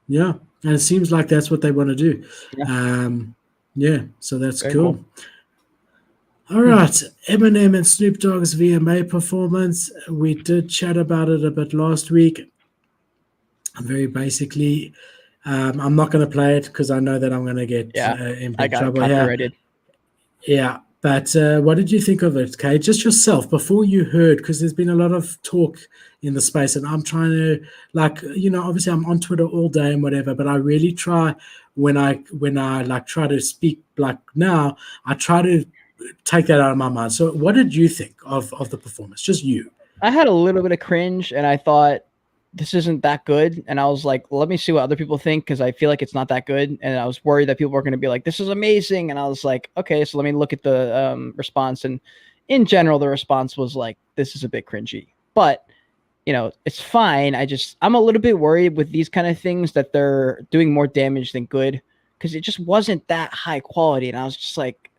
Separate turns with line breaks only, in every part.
Yeah, and it seems like that's what they want to do.
Yeah,
Yeah, so that's
very cool.
cool. All
Hmm.
right, Eminem and Snoop Dogg's VMA performance. We did chat about it a bit last week. Very basically, I'm not going to play it because I know that I'm going to get
Yeah,
in
I
big
got it
trouble here.
copyrighted.
Yeah, but what did you think of it, Kate? Just yourself before you heard, because there's been a lot of talk in the space, and I'm trying to, like, obviously I'm on Twitter all day and whatever, but I really try when I like try to speak like now, I try to take that out of my mind. So, what did you think of the performance? Just you.
I had a little bit of cringe, and I thought this isn't that good. And I was like, let me see what other people think because I feel like it's not that good. And I was worried that people were going to be like, this is amazing. And I was like, okay, so let me look at the response. And in general, the response was like, this is a bit cringy, but it's fine. I'm a little bit worried with these kind of things that they're doing more damage than good because it just wasn't that high quality. And I was just like,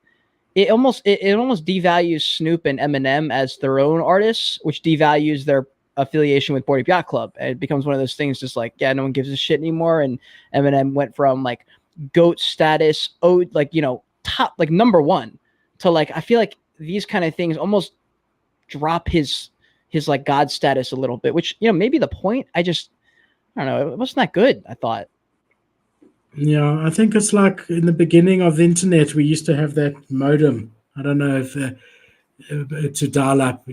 it almost devalues Snoop and Eminem as their own artists, which devalues their affiliation with Board Yacht Club. And it becomes one of those things, just like no one gives a shit anymore. And Eminem went from like goat status, like top like number one, to like I feel like these kind of things almost drop his like god status a little bit, which maybe the point. I don't know. It wasn't that good. I thought.
Yeah, I think it's like in the beginning of the internet, we used to have that modem. I don't know if to dial up,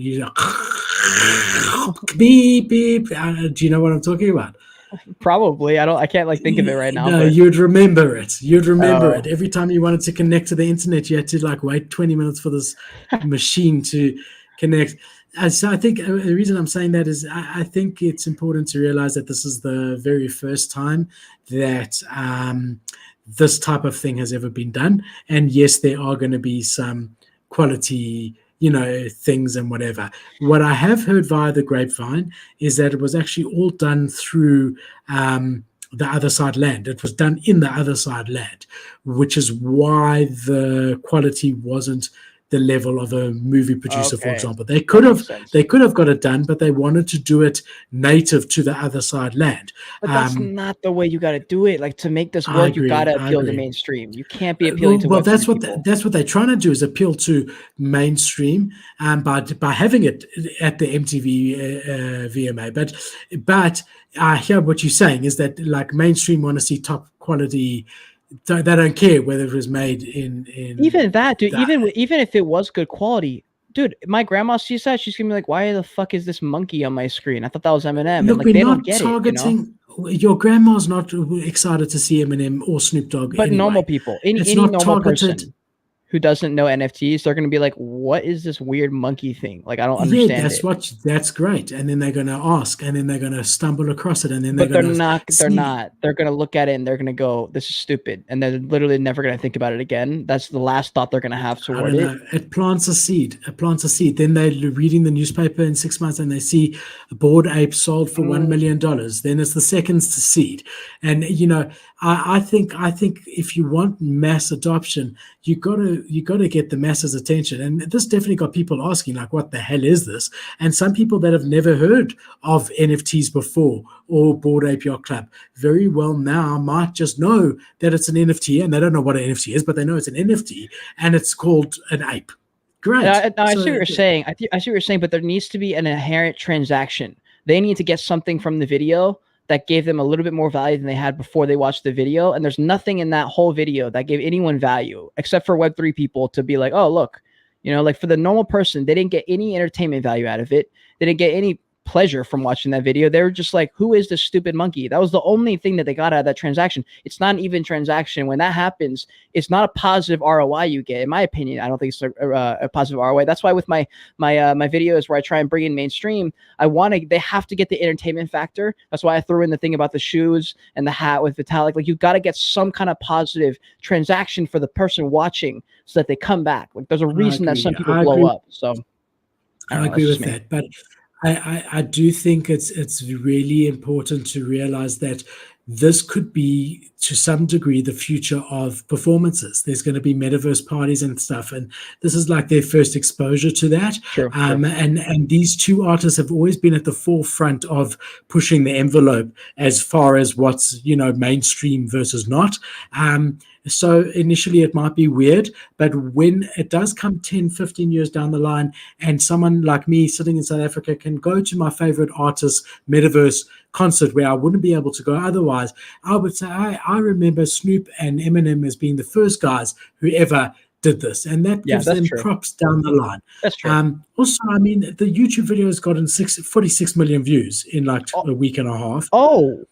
beep beep. Do you know what I'm talking about?
Probably. I don't. I can't like think of it right now.
No,
But
you'd remember it. You'd remember it.
oh,
Every time you wanted to connect to the internet, you had to like wait 20 minutes for this machine to connect. So I think the reason I'm saying that is I think it's important to realize that this is the very first time that this type of thing has ever been done. And yes, there are going to be some quality, things and whatever. What I have heard via the grapevine is that it was actually all done through the other side land. It was done in the other side land, which is why the quality wasn't the level of a movie producer, for
okay,
example. They
that
could
makes
have
sense.
they could have got it done, but they wanted to do it native to the other side land.
But that's
Um,
not the way you got to do it. Like to make this
I
work, you got
agree.
to
I
appeal to
agree.
mainstream. You can't be appealing
Well,
to
well,
Western
that's what
people.
that's what they're trying to do is appeal to mainstream, by having it at the MTV VMA. But I hear what you're saying is that like mainstream want to see top quality. They don't care whether it was made in
Even that, dude.
that.
Even if it was good quality, dude. My grandma sees that, she's gonna be like, "Why the fuck is this monkey on my screen? I thought that was Eminem." And
Look,
like,
we're
they don't
not
get it.
targeting. Your grandma's not excited to see Eminem or Snoop Dogg
But normal
anyway.
people, any
It's
any
not
normal
targeted.
person who doesn't know NFTs, they're gonna be like, "What is this weird monkey thing? Like, I don't
Yeah,
understand it."
that's great. And then they're going to ask, and then they're going to stumble across it, and then they're
But
going
they're
to
not. They're
see.
not. They're gonna look at it and they're gonna go, "This is stupid," and they're literally never gonna think about it again. That's the last thought they're gonna have
I
toward
don't
it.
know. It plants a seed. It plants a seed. Then they're reading the newspaper in 6 months and they see a bored ape sold for $1 million. Then it's the second seed. And I think if you want mass adoption, you gotta get the masses' attention. And this definitely got people asking, like, what the hell is this? And some people that have never heard of NFTs before or Bored Ape Yacht Club very well now might just know that it's an NFT and they don't know what an NFT is, but they know it's an NFT and it's called an ape.
And
Great.
I see what
So
you're saying. I see what you're saying, but there needs to be an inherent transaction. They need to get something from the video that gave them a little bit more value than they had before they watched the video. And there's nothing in that whole video that gave anyone value except for Web3 people to be like, oh, look, like for the normal person, they didn't get any entertainment value out of it. They didn't get any pleasure from watching that video. They were just like, who is this stupid monkey? That was the only thing that they got out of that transaction. It's not an even transaction. When that happens, it's not a positive ROI you get. In my opinion, I don't think it's a positive ROI. That's why with my videos where I try and bring in mainstream, they have to get the entertainment factor. That's why I threw in the thing about the shoes and the hat with Vitalik. Like you got to get some kind of positive transaction for the person watching so that they come back. Like there's a
I
reason that some
agree.
people
I
blow
agree.
up. So I don't
I
know. That's
agree
just
with
me.
that. But I do think it's really important to realize that this could be to some degree the future of performances. There's going to be metaverse parties and stuff, and this is like their first exposure to that.
True.
And these two artists have always been at the forefront of pushing the envelope as far as what's mainstream versus not. So initially it might be weird, but when it does come 10, 15 years down the line, and someone like me sitting in South Africa can go to my favorite artist's metaverse concert where I wouldn't be able to go otherwise, I would say, I remember Snoop and Eminem as being the first guys who ever did this, and that gives them props down the line.
That's true.
Also, I mean, the YouTube video has gotten 46 million views in like a week and a half.
Oh,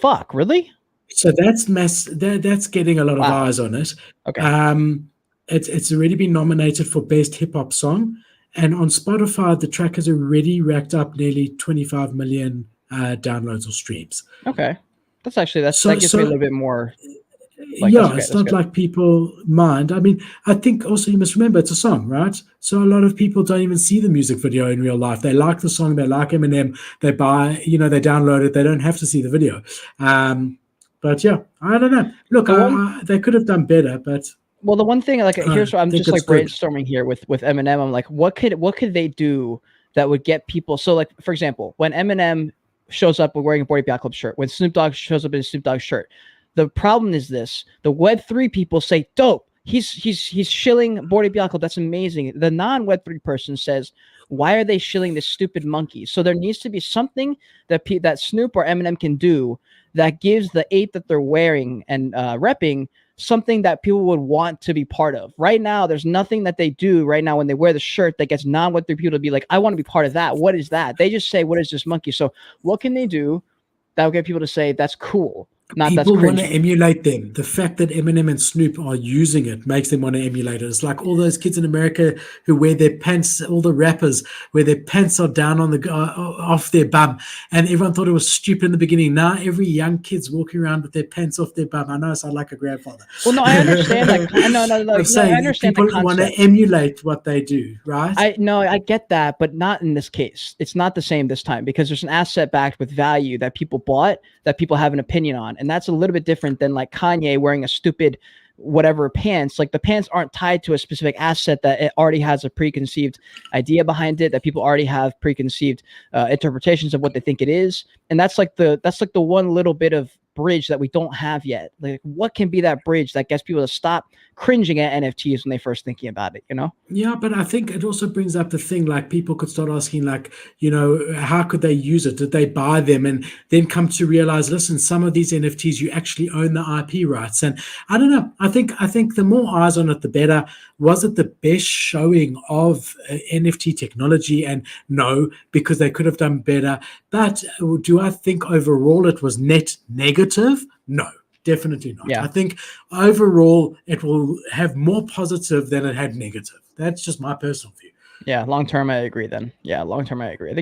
fuck, really?
So that's that's getting a lot of eyes on it.
Okay.
It's already been nominated for Best Hip Hop Song, and on Spotify, the track has already racked up nearly 25 million downloads or streams.
Okay, that gives me a little bit more. Like,
it's not like people mind. I mean, I think also you must remember it's a song, right? So a lot of people don't even see the music video in real life. They like the song, they like Eminem, they buy, they download it. They don't have to see the video. But yeah, I don't know. Look, they could have done better, but
well, the one thing, like, here's what I'm just like brainstorming here with Eminem. I'm like, what could they do that would get people? So, like, for example, when Eminem shows up wearing a Boarding Beat Club shirt, when Snoop Dogg shows up in a Snoop Dogg shirt, the problem is this: the Web3 people say, "Dope, he's shilling Boarding Beat Club. That's amazing." The non-Web3 person says, "Why are they shilling this stupid monkey?" So there needs to be something that Snoop or Eminem can do that gives the ape that they're wearing and repping something that people would want to be part of. Right now, there's nothing that they do right now when they wear the shirt that gets non-Web3 people to be like, I want to be part of that. What is that? They just say, what is this monkey? So what can they do that will get people to say, that's cool?
People want to emulate them. The fact that Eminem and Snoop are using it makes them want to emulate it. It's like all those kids in America who wear their pants, all the rappers where their pants are down on the off their bum, and everyone thought it was stupid in the beginning. Now every young kid's walking around with their pants off their bum. I know I sound like a grandfather.
Well, no, I understand that. No,
I'm saying
I understand
people want to emulate what they do, right?
I get that, but not in this case. It's not the same this time because there's an asset backed with value that people bought, that people have an opinion on, and that's a little bit different than like Kanye wearing a stupid whatever pants. Like the pants aren't tied to a specific asset that it already has a preconceived idea behind it, that people already have preconceived interpretations of what they think it is, and that's like the one little bit of bridge that we don't have yet. Like, what can be that bridge that gets people to stop cringing at NFTs when they first thinking about it,
Yeah, but I think it also brings up the thing, like people could start asking, like, how could they use it? Did they buy them? And then come to realize, listen, some of these NFTs, you actually own the IP rights. And I don't know. I think the more eyes on it, the better. Was it the best showing of NFT technology? And no, because they could have done better. But do I think overall it was net negative? No. Definitely not.
Yeah.
I think overall it will have more positive than it had negative. That's just my personal view.
Yeah, long term I agree then. Yeah, long term I agree. I think